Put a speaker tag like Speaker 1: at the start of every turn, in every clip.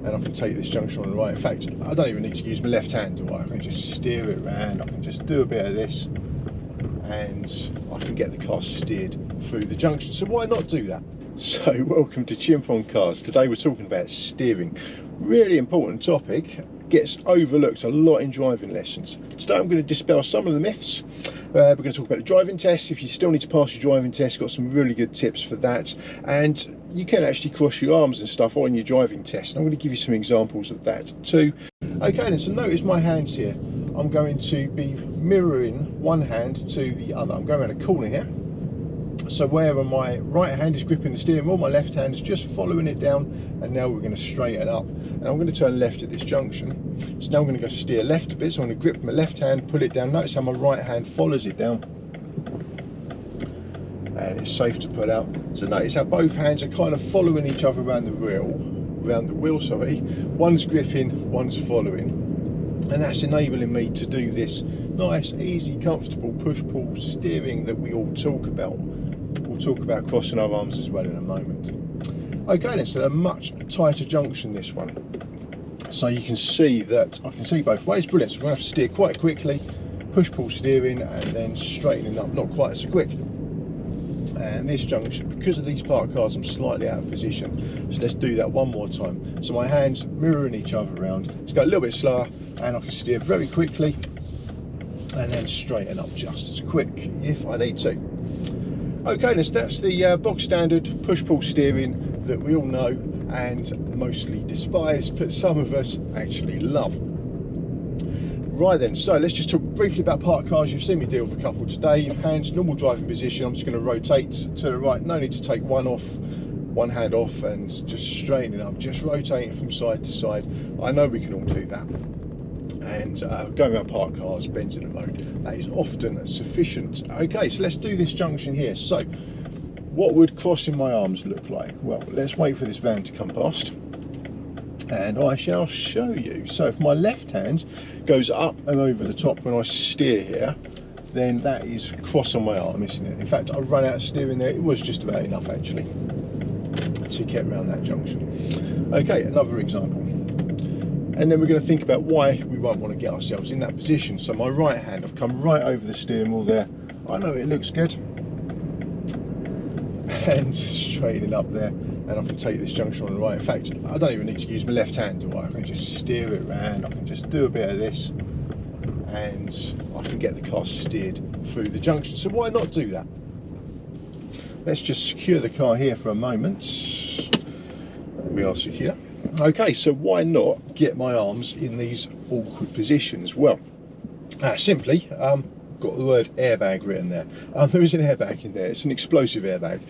Speaker 1: and I can take this junction on the right. In fact, I don't even need to use my left hand, do I? I can just steer it around, I can just do a bit of this, and I can get the car steered through the junction. So why not do that? So welcome to Chimp on Cars. Today we're talking about steering. Really important topic, gets overlooked a lot in driving lessons. Today I'm going to dispel some of the myths. We're going to talk about the driving test. If you still need to pass your driving test, got some really good tips for that. And you can actually cross your arms and stuff on your driving test. I'm going to give you some examples of that too. Okay then, so notice my hands here. I'm going to be mirroring one hand to the other. I'm going around a corner here. So where my right hand is gripping the steering wheel, my left hand is just following it down, and now we're going to straighten up. And I'm going to turn left at this junction. So now I'm going to go steer left a bit, so I'm going to grip my left hand, pull it down. Notice how my right hand follows it down. And it's safe to pull out. So notice how both hands are kind of following each other around the wheel, sorry. One's gripping, one's following. And that's enabling me to do this nice, easy, comfortable push-pull steering that we all talk about. We'll talk about crossing our arms as well in a moment. Okay then, so a much tighter junction, this one. So you can see that I can see both ways. Brilliant. So we're going to have to steer quite quickly, push-pull steering, and then straightening up, not quite so quick. And this junction, because of these parked cars, I'm slightly out of position. So let's do that one more time. So my hands mirroring each other around. Let's go a little bit slower, and I can steer very quickly, and then straighten up just as quick if I need to. Okay, then, so that's the bog standard push-pull steering that we all know and mostly despise, but some of us actually love. Right then, so let's just talk briefly about parked cars. You've seen me deal with a couple today. Hands, normal driving position. I'm just going to rotate to the right. No need to take one hand off, and just straightening up, just rotating from side to side. I know we can all do that. And going around parked cars, bends in the road, that is often sufficient. Okay, so let's do this junction here. So what would crossing my arms look like? Well, let's wait for this van to come past, and I shall show you. So if my left hand goes up and over the top when I steer here, then that is cross on my arm, isn't it? In fact, I run out of steering there. It was just about enough actually to get around that junction. Okay, another example. And then we're going to think about why we won't want to get ourselves in that position. So my right hand, I've come right over the steering wheel there. I know it looks good. And straightening up there, and I can take this junction on the right. In fact, I don't even need to use my left hand, do I? I can just steer it around, I can just do a bit of this, and I can get the car steered through the junction. So why not do that? Let's just secure the car here for a moment. We are secure. Okay, so why not get my arms in these awkward positions? Well, simply, got the word airbag written there. There is an airbag in there. It's an explosive airbag,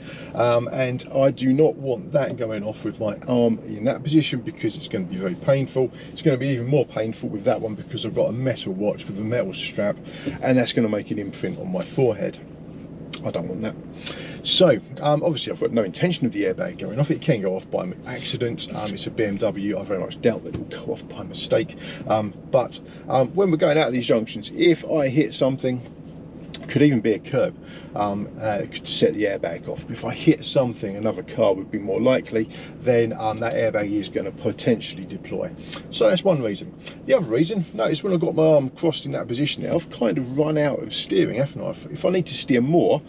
Speaker 1: and I do not want that going off with my arm in that position, because it's going to be very painful. It's going to be even more painful with that one because I've got a metal watch with a metal strap, and that's going to make an imprint on my forehead. I don't want that. So obviously I've got no intention of the airbag going off. It can go off by accident. It's a BMW. I very much doubt that it will go off by mistake. But when we're going out of these junctions, if I hit something, could even be a curb, it could set the airbag off. If I hit something, another car would be more likely, then that airbag is going to potentially deploy. So that's one reason. The other reason, notice when I've got my arm crossed in that position there, I've kind of run out of steering, haven't I? If I need to steer more,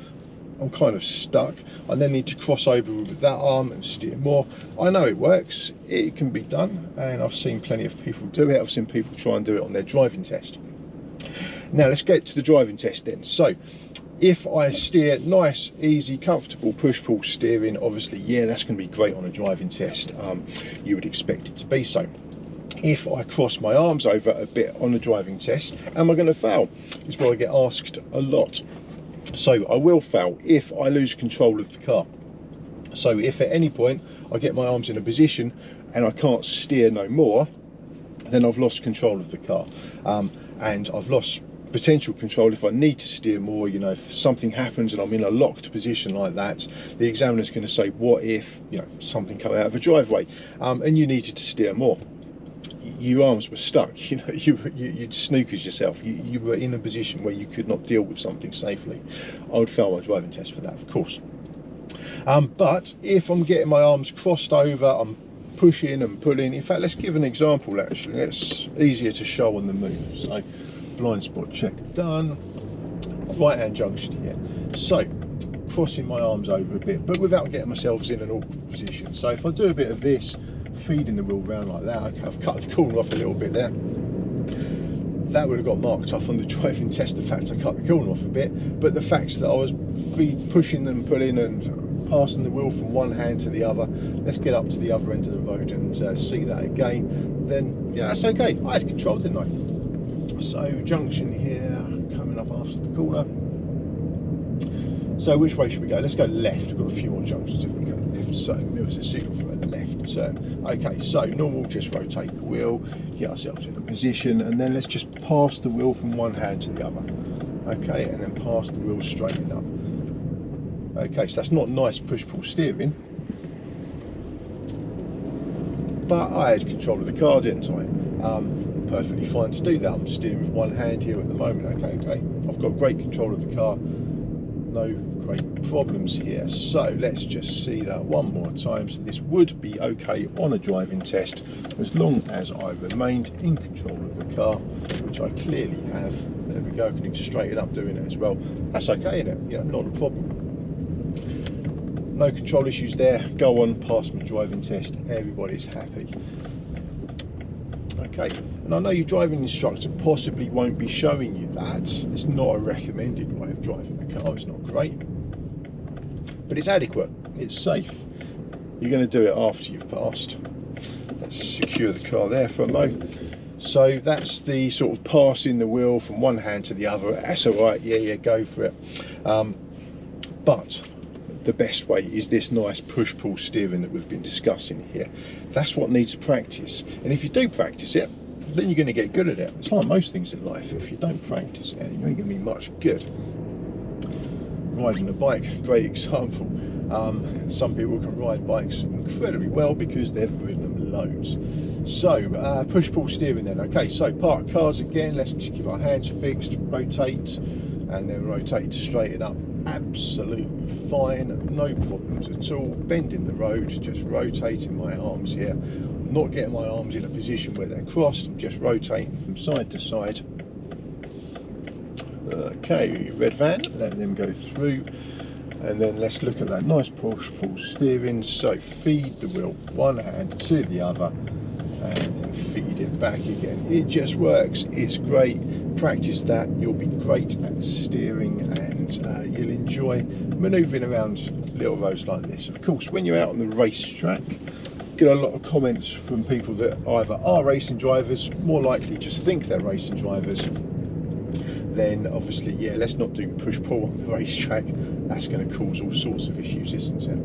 Speaker 1: I'm kind of stuck. I then need to cross over with that arm and steer more. I know it works, it can be done, and I've seen plenty of people do it. I've seen people try and do it on their driving test. Now let's get to the driving test then. So if I steer nice, easy, comfortable push-pull steering, obviously, yeah, that's going to be great on a driving test. You would expect it to be so. If I cross my arms over a bit on a driving test, am I going to fail? Is what I get asked a lot. So I will fail if I lose control of the car. So if at any point I get my arms in a position and I can't steer no more, then I've lost control of the car, and I've lost potential control if I need to steer more. You know, if something happens and I'm in a locked position like that, the examiner's going to say, what if, you know, something come out of a driveway and you needed to steer more? Your arms were stuck, you know, you'd snookers yourself. You were in a position where you could not deal with something safely. I would fail my driving test for that, of course. But if I'm getting my arms crossed over, I'm pushing and pulling. In fact, let's give an example actually. It's easier to show on the move. So blind spot check done, right hand junction here. So crossing my arms over a bit, but without getting myself in an awkward position. So if I do a bit of this, feeding the wheel round like that, okay, I've cut the corner off a little bit there. That would have got marked up on the driving test, the fact I cut the corner off a bit, but the fact that I was pushing and pulling and passing the wheel from one hand to the other. Let's get up to the other end of the road and see that again. Then, yeah, that's okay. I had control, didn't I? So, junction here, coming up after the corner. So, which way should we go? Let's go left. We've got a few more junctions if we go left. So, there's a signal for a left turn. Okay, so normal, just rotate the wheel, get ourselves in a position, and then let's just pass the wheel from one hand to the other. Okay, and then pass the wheel straighten up. Okay, so that's not nice push-pull steering, but I had control of the car, didn't I? Perfectly fine to do that. I'm steering with one hand here at the moment. Okay, I've got great control of the car, no great problems here. So let's just see that one more time. So this would be okay on a driving test as long as I remained in control of the car, which I clearly have. There we go, getting straighten up doing it as well. That's okay, isn't it? You know, not a problem. No control issues there. Go on, pass my driving test. Everybody's happy. Okay, and I know your driving instructor possibly won't be showing you that. It's not a recommended way of driving the car. It's not great, but it's adequate. It's safe. You're going to do it after you've passed. Let's secure the car there for a moment. So that's the sort of passing the wheel from one hand to the other. That's all right. Yeah, go for it. But the best way is this nice push-pull steering that we've been discussing here. That's what needs practice, and if you do practice it, then you're going to get good at it. It's like most things in life. If you don't practice it, you ain't going to be much good. Riding a bike, great example. Some people can ride bikes incredibly well because they've ridden them loads. So push-pull steering then. Okay, so park cars again. Let's just keep our hands fixed, rotate, and then rotate to straighten up. Absolutely fine, no problems at all. Bending the road, just rotating my arms here, not getting my arms in a position where they're crossed. I'm just rotating from side to side. Okay, red van, let them go through, and then let's look at that nice push-pull steering. So feed the wheel one hand to the other and then feed it back again. It just works. It's great. Practice that, you'll be great at steering, and you'll enjoy manoeuvring around little roads like this. Of course, when you're out on the racetrack, get a lot of comments from people that either are racing drivers, more likely just think they're racing drivers. Then obviously, yeah, let's not do push-pull on the racetrack. That's going to cause all sorts of issues, isn't it?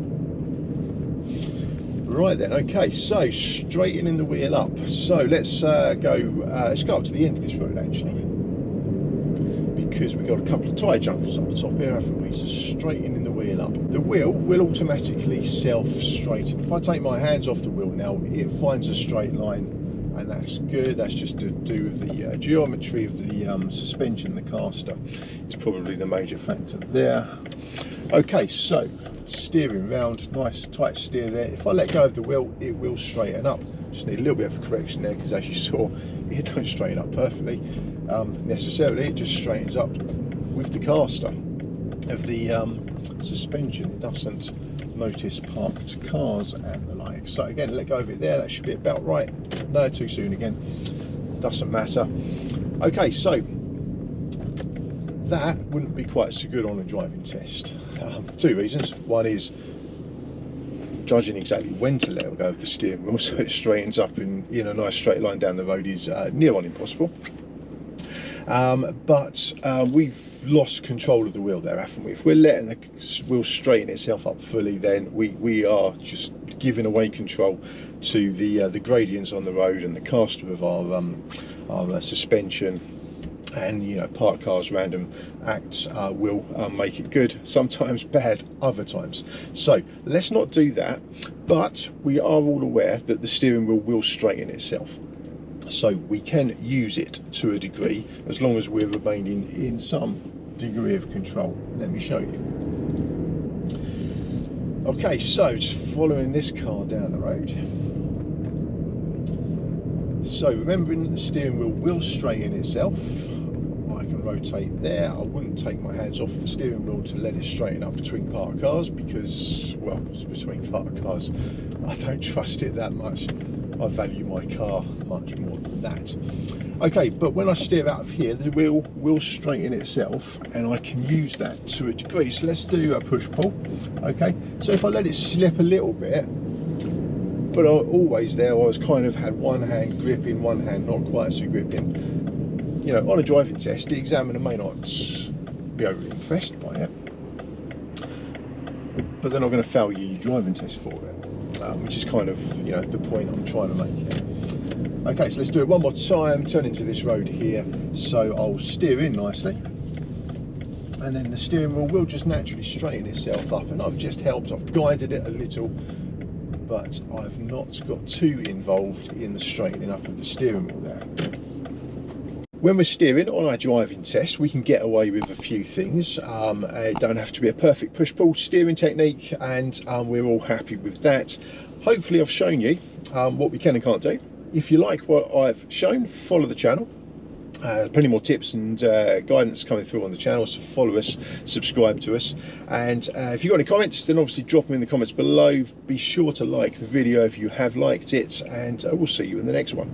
Speaker 1: Right then, okay, so straightening the wheel up. So let's go up to the end of this road actually, because we've got a couple of tyre junctions up the top here, haven't we? So straightening the wheel up. The wheel will automatically self-straighten. If I take my hands off the wheel now, it finds a straight line, and that's good. That's just to do with the geometry of the suspension, the caster. It's probably the major factor there. Okay, so steering round, nice tight steer there. If I let go of the wheel, it will straighten up. Just need a little bit of a correction there, because as you saw, it don't straighten up perfectly necessarily. It just straightens up with the caster of the suspension. It doesn't notice parked cars and the like. So again, let go of it there. That should be about right. No, too soon again. Doesn't matter. Okay, so that wouldn't be quite so good on a driving test. Two reasons. One is judging exactly when to let go of the steering wheel so it straightens up in a nice straight line down the road is near on impossible. But we've lost control of the wheel there, haven't we? If we're letting the wheel straighten itself up fully, then we are just giving away control to the gradients on the road and the caster of our suspension. And parked cars, random acts will make it good, sometimes bad, other times. So let's not do that, but we are all aware that the steering wheel will straighten itself. So we can use it to a degree, as long as we're remaining in some degree of control. Let me show you. Okay, so just following this car down the road. So remembering that the steering wheel will straighten itself, I can rotate there. I wouldn't take my hands off the steering wheel to let it straighten up between parked cars because, well, it's between parked cars. I don't trust it that much. I value my car much more than that. Okay, but when I steer out of here, the wheel will straighten itself and I can use that to a degree. So let's do a push-pull. Okay, so if I let it slip a little bit, but always there, I was kind of had one hand gripping, one hand not quite so gripping. You know, on a driving test, the examiner may not be overly impressed by it, but they're not going to fail you your driving test for it, which is kind of, you know, the point I'm trying to make here. Okay, so let's do it one more time, turn into this road here. So I'll steer in nicely, and then the steering wheel will just naturally straighten itself up, and I've just helped, I've guided it a little, but I've not got too involved in the straightening up of the steering wheel there. When we're steering on our driving test, we can get away with a few things. It don't have to be a perfect push-pull steering technique, and we're all happy with that. Hopefully I've shown you what we can and can't do. If you like what I've shown, follow the channel. Plenty more tips and guidance coming through on the channel, so follow us, subscribe to us, and if you've got any comments, then obviously drop them in the comments below. Be sure to like the video if you have liked it, and we'll see you in the next one.